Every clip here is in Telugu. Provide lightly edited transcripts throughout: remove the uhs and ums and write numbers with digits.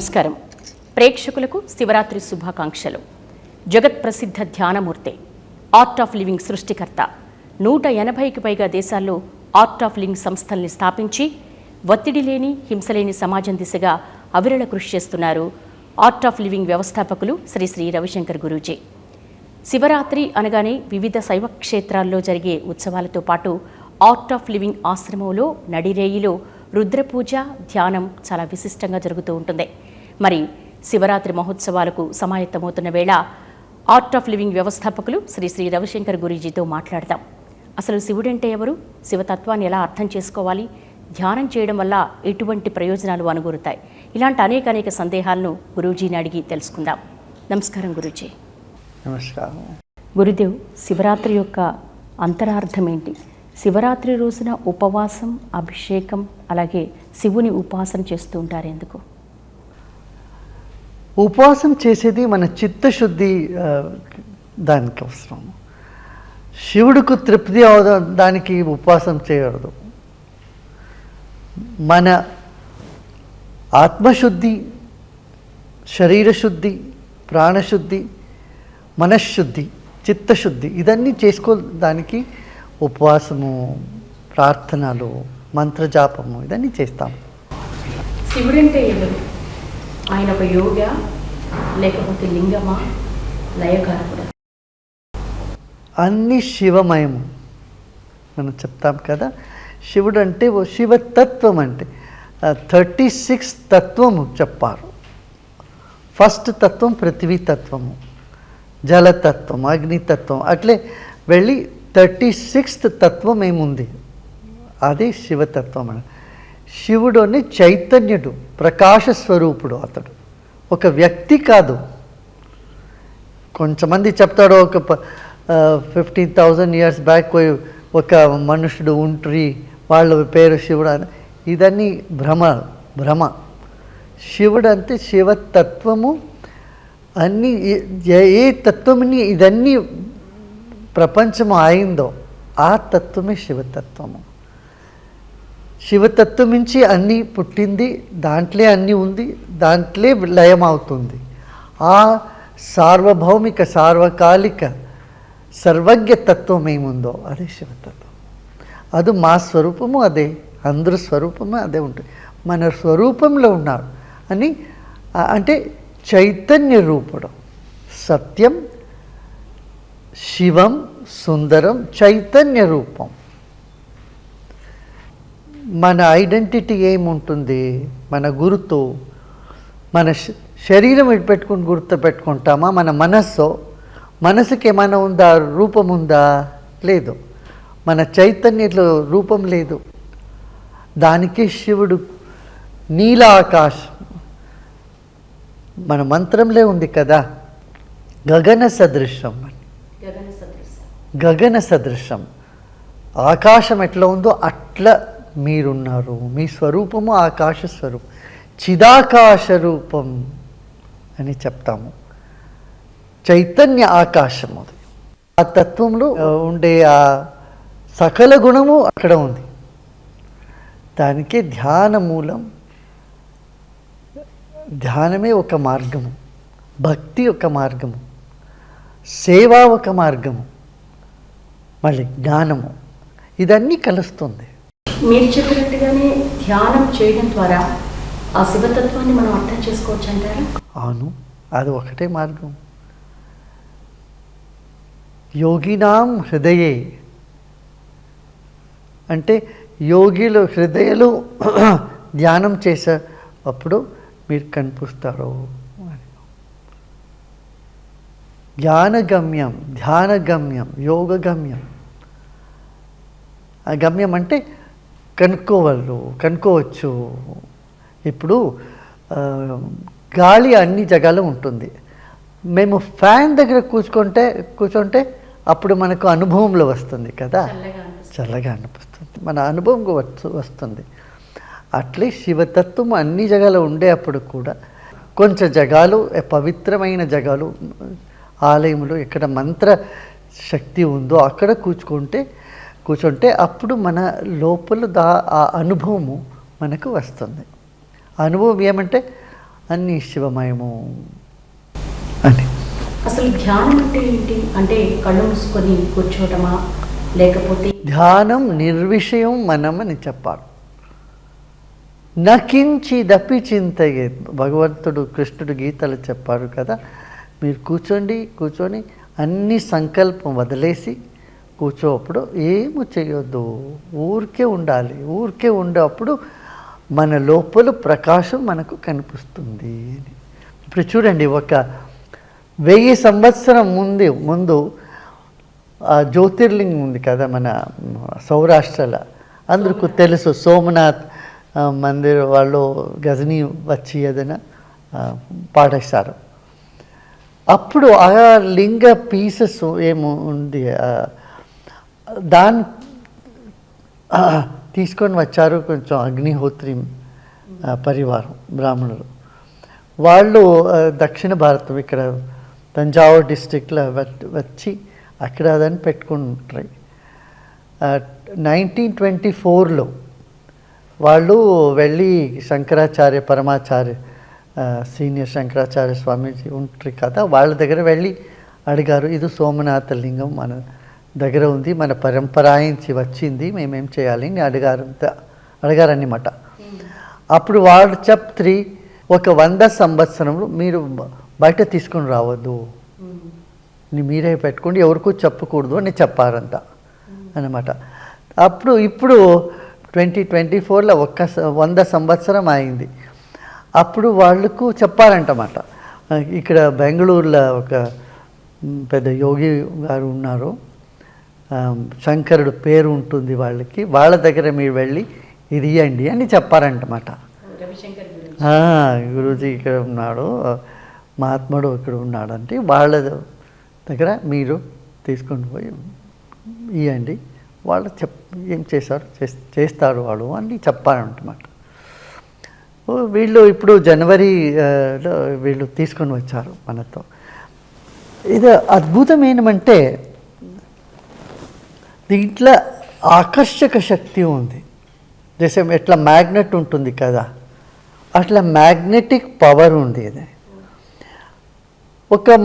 నమస్కారం. ప్రేక్షకులకు శివరాత్రి శుభాకాంక్షలు. జగత్ ప్రసిద్ధ ధ్యానమూర్తి, ఆర్ట్ ఆఫ్ లివింగ్ సృష్టికర్త, 180కి పైగా దేశాల్లో ఆర్ట్ ఆఫ్ లివింగ్ సంస్థల్ని స్థాపించి ఒత్తిడి లేని, హింసలేని సమాజం దిశగా అవిరళ కృషి చేస్తున్నారు ఆర్ట్ ఆఫ్ లివింగ్ వ్యవస్థాపకులు శ్రీ శ్రీ రవిశంకర్ గురూజీ. శివరాత్రి అనగానే వివిధ శైవ క్షేత్రాల్లో జరిగే ఉత్సవాలతో పాటు ఆర్ట్ ఆఫ్ లివింగ్ ఆశ్రమంలో నడిరేయిలో రుద్రపూజ, ధ్యానం చాలా విశిష్టంగా జరుగుతూ ఉంటుంది. మరి శివరాత్రి మహోత్సవాలకు సమాయత్తమవుతున్న వేళ ఆర్ట్ ఆఫ్ లివింగ్ వ్యవస్థాపకులు శ్రీ శ్రీ రవిశంకర్ గురూజీతో మాట్లాడదాం. అసలు శివుడంటే ఎవరు, శివతత్వాన్ని ఎలా అర్థం చేసుకోవాలి, ధ్యానం చేయడం వల్ల ఎటువంటి ప్రయోజనాలు అనుగురుతాయి, ఇలాంటి అనేక సందేహాలను గురూజీని అడిగి తెలుసుకుందాం. నమస్కారం గురూజీ. నమస్కారం. గురుదేవ్, శివరాత్రి యొక్క అంతరార్థం ఏంటి? శివరాత్రి రోజున ఉపవాసం, అభిషేకం, అలాగే శివుని ఉపాసన చేస్తూ ఉంటారు ఎందుకు? ఉపవాసం చేసేది మన చిత్తశుద్ధి దానికి అవసరం. శివుడికి తృప్తి దానికి ఉపవాసం చేయకూడదు. మన ఆత్మశుద్ధి, శరీరశుద్ధి, ప్రాణశుద్ధి, మనశ్శుద్ధి, చిత్తశుద్ధి ఇదన్నీ చేసుకోవడానికి ఉపవాసము, ప్రార్థనలు, మంత్రజాపము ఇదన్నీ చేస్తాము. శివుడంటే ఎవరు? ఆయన ఒక యోగ, లేకపోతే లింగమా, లయకారకుడా? అన్ని శివమయము మనం చెప్తాం కదా. శివుడు అంటే ఓ శివతత్వం, అంటే 36 తత్వము చెప్పారు. ఫస్ట్ తత్వం పృథ్వీ తత్వము, జలతత్వం, అగ్నితత్వం, అట్లే వెళ్ళి 36th తత్వం ఏముంది, అదే శివతత్వం. శివుడు అని చైతన్యుడు, ప్రకాశ స్వరూపుడు. అతడు ఒక వ్యక్తి కాదు. కొంతమంది చెప్తాడు ఒక 15,000 years బ్యాక్ ఒక మనుషుడు ఉంట్రి, వాళ్ళ పేరు శివుడు అని. ఇదన్నీ భ్రమ. శివుడు అంటే శివతత్వము. అన్నీ ఏ తత్వముని ఇదన్నీ ప్రపంచము అయిందో ఆ తత్వమే శివతత్వము. శివతత్వం నుంచి అన్నీ పుట్టింది, దాంట్లో అన్నీ ఉంది, దాంట్లో లయం అవుతుంది. ఆ సార్వభౌమిక, సార్వకాలిక, సర్వజ్ఞ తత్వం ఏముందో అదే శివతత్వం. అది మా స్వరూపము అదే, అందరి స్వరూపము అదే ఉంటుంది. మన స్వరూపంలో ఉన్నారు అని అంటే చైతన్య రూపుడు, సత్యం, శివం, సుందరం, చైతన్య రూపం. మన ఐడెంటిటీ ఏముంటుంది, మన గుర్తు, మన శరీరం పెట్టుకుని గుర్తు పెట్టుకుంటామా? మన మనసుకి ఏమైనా ఉందా, రూపం ఉందా? లేదు. మన చైతన్యంలో రూపం లేదు. దానికి శివుడు నీల ఆకాశం, మన మంత్రంలో ఉంది కదా, గగన సదృశం. గగన సదృశం ఆకాశం ఎట్లా ఉందో అట్లా మీరున్నారు. మీ స్వరూపము ఆకాశ స్వరూపం, చిదాకాశ రూపం అని చెప్తాము. చైతన్య ఆకాశం అది. ఆ తత్వంలో ఉండే ఆ సకల గుణము అక్కడ ఉంది. దానికే ధ్యాన మూలం. ధ్యానమే ఒక మార్గము, భక్తి ఒక మార్గము, సేవ ఒక మార్గము, మళ్ళీ జ్ఞానము, ఇదన్నీ కలుస్తుంది. మీరు చెప్పినట్టుగానే ధ్యానం చేయడం ద్వారా ఆ శివతత్వాన్ని మనం అర్థం చేసుకోవచ్చు అంటారా? అవును, అది ఒకటే మార్గం. యోగినాం హృదయే అంటే యోగిలు హృదయలు ధ్యానం చేసేటప్పుడు మీరు కనిపిస్తారు. జ్ఞానగమ్యం, ధ్యానగమ్యం, యోగగమ్యం. ఆ గమ్యం అంటే కనుక్కోవచ్చు. ఇప్పుడు గాలి అన్ని జగాలో ఉంటుంది. మేము ఫ్యాన్ దగ్గర కూర్చుంటే అప్పుడు మనకు అనుభవంలో వస్తుంది కదా, చల్లగా అనిపిస్తుంది, మన అనుభవం వస్తుంది. అట్లే శివతత్వం అన్ని జగాలో ఉండే అప్పుడు కూడా కొంచెం జగాలు, పవిత్రమైన జగాలు, ఆలయంలో ఎక్కడ మంత్ర శక్తి ఉందో అక్కడ కూర్చుంటే అప్పుడు మన లోపల ఆ అనుభవము మనకు వస్తుంది. అనుభవం ఏమంటే అన్నీ శివమయము అని. అసలు ధ్యానం అంటే ఏంటి? అంటే కళ్ళు మూసుకొని కూర్చోవటమా, లేకపోతే ధ్యానం నిర్విషయం మనం అని చెప్పాలి. నకించిదపి చింతయే, భగవంతుడు కృష్ణుడు గీతలు చెప్పారు కదా, మీరు కూర్చొని అన్ని సంకల్పం వదిలేసి కూర్చోప్పుడు ఏమీ చేయొద్దు, ఊరికే ఉండాలి. ఊరికే ఉండేప్పుడు మన లోపల ప్రకాశం మనకు కనిపిస్తుంది. ఇప్పుడు చూడండి, 1000 సంవత్సరం ముందు జ్యోతిర్లింగం ఉంది కదా మన సౌరాష్ట్రలో, అందరికీ తెలుసు. సోమనాథ్ మందిర్ వాళ్ళు గజనీ వచ్చి ఏదైనా పాడేశారు. అప్పుడు ఆ లింగ పీసెస్ ఏమో ఉంది, దాన్ని తీసుకొని వచ్చారు కొంచెం అగ్నిహోత్రి పరివారం బ్రాహ్మణులు. వాళ్ళు దక్షిణ భారతం ఇక్కడ తంజావూరు డిస్ట్రిక్ట్లో వచ్చి అక్కడ దాన్ని పెట్టుకుంటారు. 1924లో వాళ్ళు వెళ్ళి శంకరాచార్య పరమాచార్య సీనియర్ శంకరాచార్య స్వామీజీ ఉంటారు కదా, వాళ్ళ దగ్గర వెళ్ళి అడిగారు, ఇది సోమనాథ లింగం మన దగ్గర ఉంది, మన పరంపరాయించి వచ్చింది, మేమేం చేయాలి అని అడిగారన్నమాట. అప్పుడు వాళ్ళు చెప్తే, 100 సంవత్సరంలో మీరు బయట తీసుకుని రావద్దు, మీరే పెట్టుకోండి, ఎవరికూ చెప్పకూడదు అని చెప్పారంట అన్నమాట. ఇప్పుడు 2024లో 100 సంవత్సరం అయింది. అప్పుడు వాళ్ళకు చెప్పారంటమాట. ఇక్కడ బెంగళూరులో ఒక పెద్ద యోగి గారు ఉన్నారు, శంకరుడు పేరు ఉంటుంది వాళ్ళకి, వాళ్ళ దగ్గర మీరు వెళ్ళి ఇది ఇవ్వండి అని చెప్పారంటమాట. గురూజీ ఇక్కడ ఉన్నాడు, మహాత్ముడు ఇక్కడ ఉన్నాడు అంటే వాళ్ళ దగ్గర మీరు తీసుకొని పోయి ఇవ్వండి, వాళ్ళు ఏం చేస్తారు వాళ్ళు అని చెప్పారంటమాట. వీళ్ళు ఇప్పుడు జనవరిలో వీళ్ళు తీసుకొని వచ్చారు మనతో. ఇది అద్భుతం ఏమంటే దీంట్లో ఆకర్షక శక్తి ఉంది. దేశం ఎట్లా మ్యాగ్నెట్ ఉంటుంది కదా, అట్లా మ్యాగ్నెటిక్ పవర్ ఉంది. ఇది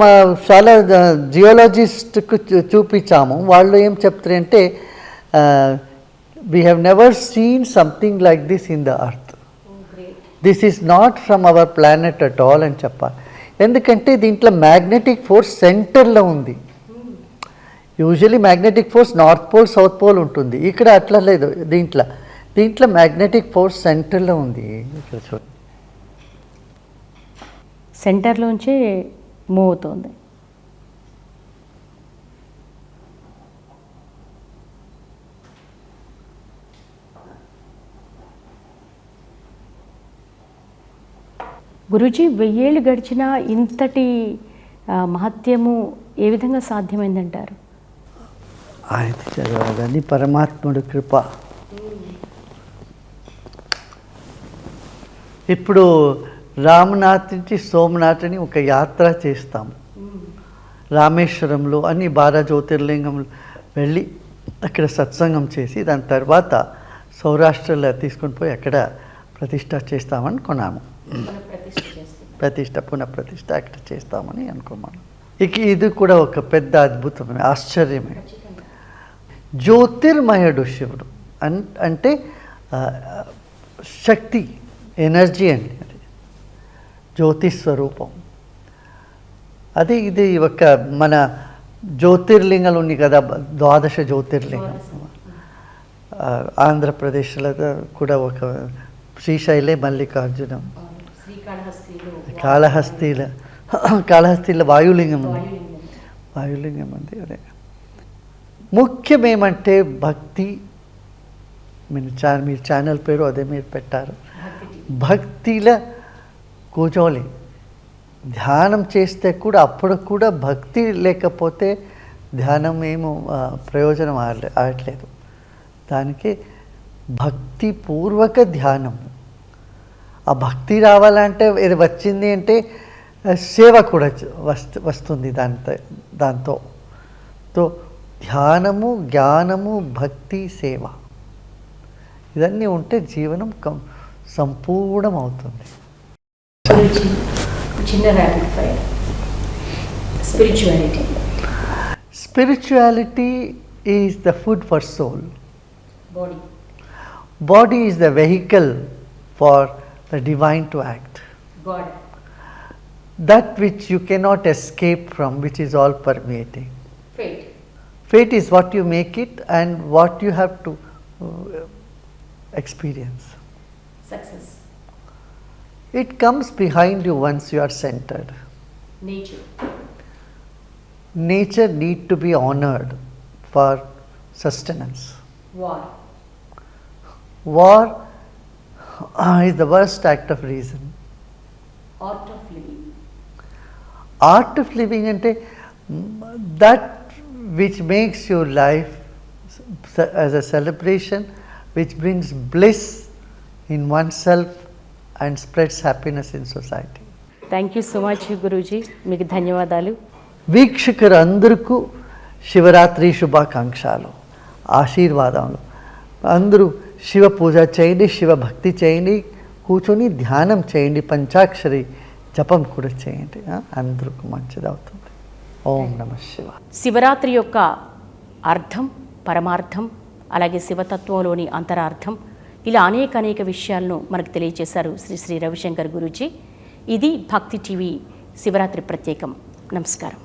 మా చాలా జియోలజిస్ట్కు చూపించాము. వాళ్ళు ఏం చెప్తారంటే, we have never seen something like this in the earth, this is not from our planet at all అని చెప్పాలి. ఎందుకంటే దీంట్లో మ్యాగ్నెటిక్ ఫోర్స్ సెంటర్లో ఉంది. Usually magnetic force north pole south pole ఉంటుంది, ఇక్కడ అట్లా లేదు. దీంట్లో మ్యాగ్నెటిక్ ఫోర్స్ సెంటర్లో ఉంది. ఇక్కడ చూడండి, సెంటర్లోంచే మూవ్ అవుతుంది. గురూజీ, 1000 ఏళ్ళు గడిచినా ఇంతటి మహత్యము ఏ విధంగా సాధ్యమైందంటారు? ఆయన చదవాలని పరమాత్ముడి కృప. ఇప్పుడు రామనాథ్ నుంచి సోమనాథ్ అని ఒక యాత్ర చేస్తాము. రామేశ్వరంలో అన్ని 12 జ్యోతిర్లింగంలో వెళ్ళి అక్కడ సత్సంగం చేసి దాని తర్వాత సౌరాష్ట్రలో తీసుకొని పోయి అక్కడ ప్రతిష్ట చేస్తామని కొన్నాము. పునఃప్రతిష్ఠ అక్కడ చేస్తామని అనుకున్నాను. ఇది కూడా ఒక పెద్ద అద్భుతమైన ఆశ్చర్యమే. జ్యోతిర్మయుడు శివుడు అంటే శక్తి, ఎనర్జీ అండి, అది జ్యోతి స్వరూపం. అది ఇది ఒక మన జ్యోతిర్లింగాలు ఉన్నాయి కదా, 12 జ్యోతిర్లింగం. ఆంధ్రప్రదేశ్లో కూడా ఒక శ్రీశైలే మల్లికార్జునం, కాళహస్తిలో వాయులింగం ఉంది. అదే ముఖ్యం ఏమంటే భక్తి. మీరు ఛానల్ పేరు అదే మీరు పెట్టారు, భక్తిలో కూర్చోవాలి. ధ్యానం చేస్తే కూడా అప్పుడు కూడా భక్తి లేకపోతే ధ్యానం ఏమో ప్రయోజనం ఆడట్లేదు. దానికి భక్తిపూర్వక ధ్యానం. ఆ భక్తి రావాలంటే ఇది వచ్చింది అంటే సేవ కూడా వస్తుంది దాంతో. ధ్యానము, జ్ఞానము, భక్తి, సేవ ఇవన్నీ ఉంటే జీవనం సంపూర్ణం అవుతుంది. గురించి చిన్న rapid fire. Spirituality. Spirituality is the food for soul. Body. Body is the vehicle for the divine to act. God. That which you cannot escape from, which is all permeating. Fate. Fate is what you make it and what you have to experience. Success. It comes behind you once you are centered. Nature. Nature need to be honored for sustenance. War. War is the worst act of reason. Art of living. Art of living ante that which makes your life as a celebration, which brings bliss in oneself and spreads happiness in society. Thank you so much Guruji, మీకు ధన్యవాదాలు. వీక్షకులందరికీ శివరాత్రి శుభాకాంక్షలు, ఆశీర్వాదములు. అందరూ శివ పూజ చేయండి, శివ భక్తి చేయండి, కూర్చొని ధ్యానం చేయండి, పంచాక్షరి జపం కూడా చేయండి. అందరికీ మంచిదవుతుంది. ఓం నమః శివాయ. శివరాత్రి యొక్క అర్థం, పరమార్థం, అలాగే శివతత్వంలోని అంతరార్థం, ఇలా అనేక విషయాలను మనకు తెలియజేశారు శ్రీ రవిశంకర్ గురూజీ. ఇది భక్తి టీవీ శివరాత్రి ప్రత్యేకం. నమస్కారం.